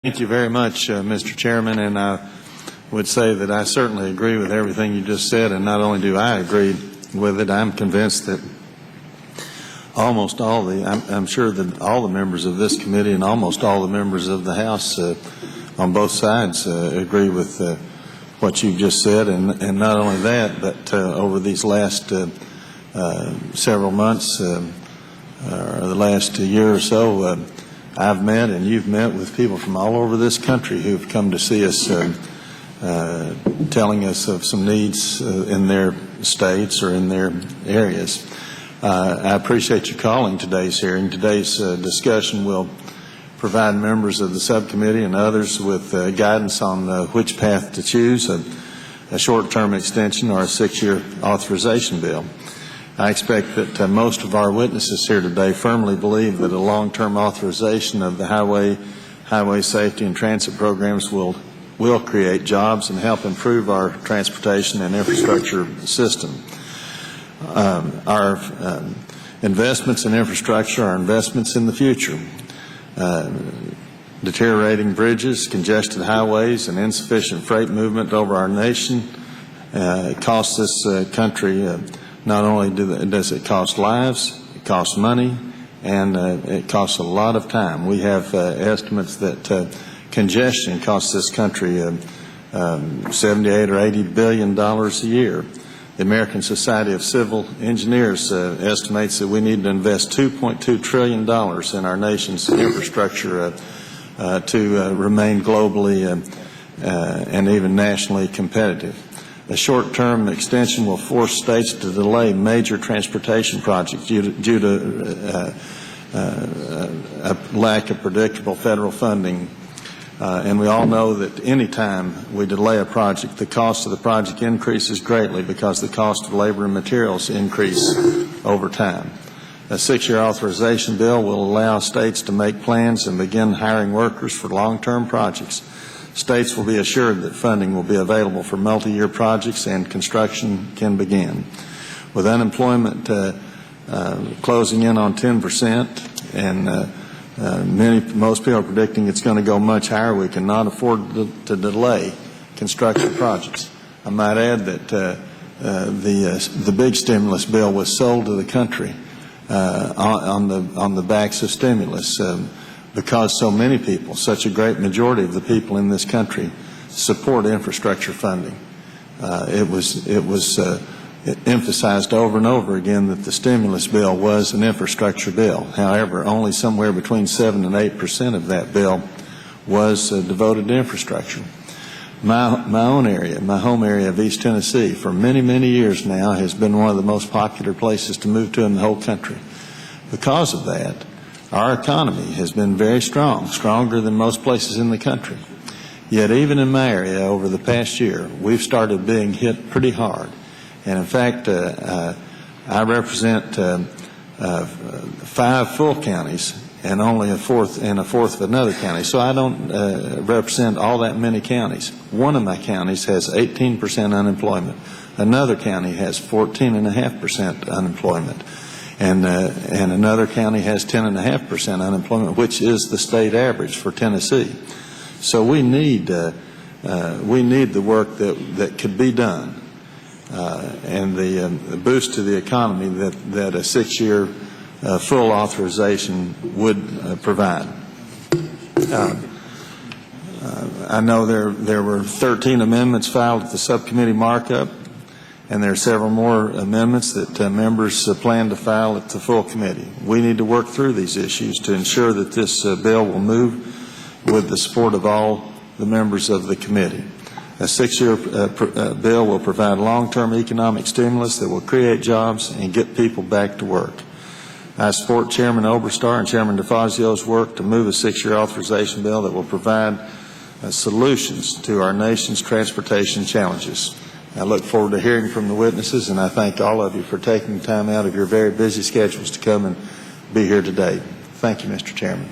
Thank you very much, Mr. Chairman, and I would say that I certainly agree with everything you just said, and not only do I agree with it, I'm convinced that almost all I'm sure that all the members of this committee and almost all the members of the House on both sides agree with what you've just said, and not only that, but over these last several months or the last year or so, I've met and you've met with people from all over this country who've come to see us, telling us of some needs in their states or in their areas. I appreciate you calling today's hearing. Today's discussion will provide members of the subcommittee and others with guidance on which path to choose, a short-term extension or a 6-year authorization bill. I expect that most of our witnesses here today firmly believe that a long-term authorization of the highway safety and transit programs will create jobs and help improve our transportation and infrastructure system. Our investments in infrastructure are investments in the future. Deteriorating bridges, congested highways, and insufficient freight movement over our nation costs this country. Not only does it cost lives, it costs money, and it costs a lot of time. We have estimates that congestion costs this country $78 or $80 billion a year. The American Society of Civil Engineers estimates that we need to invest $2.2 trillion in our nation's infrastructure to remain globally and even nationally competitive. A short-term extension will force states to delay major transportation projects due to a lack of predictable federal funding. And we all know that any time we delay a project, the cost of the project increases greatly because the cost of labor and materials increase over time. A 6-year authorization bill will allow states to make plans and begin hiring workers for long-term projects. States will be assured that funding will be available for multi-year projects and construction can begin. With unemployment closing in on 10% and most people are predicting it's going to go much higher, we cannot afford to delay construction projects. I might add that the big stimulus bill was sold to the country on the backs of stimulus. Because so many people, such a great majority of the people in this country, support infrastructure funding. It was emphasized over and over again that the stimulus bill was an infrastructure bill. However, only somewhere between 7 and 8% of that bill was devoted to infrastructure. My own area, my home area of East Tennessee, for many, many years now has been one of the most popular places to move to in the whole country. Because of that, our economy has been very strong, stronger than most places in the country. Yet even in my area over the past year, we've started being hit pretty hard. And in fact, I represent 5 full counties and only a fourth of another county. So I don't represent all that many counties. One of my counties has 18% unemployment. Another county has 14.5% unemployment. And another county has 10.5% unemployment, which is the state average for Tennessee. So we need the work that could be done, and the boost to the economy that a 6-year full authorization would provide. I know there were 13 amendments filed at the subcommittee markup. And there are several more amendments that members plan to file at the full committee. We need to work through these issues to ensure that this bill will move with the support of all the members of the committee. A 6-year bill will provide long-term economic stimulus that will create jobs and get people back to work. I support Chairman Oberstar and Chairman DeFazio's work to move a 6-year authorization bill that will provide solutions to our nation's transportation challenges. I look forward to hearing from the witnesses, and I thank all of you for taking time out of your very busy schedules to come and be here today. Thank you, Mr. Chairman.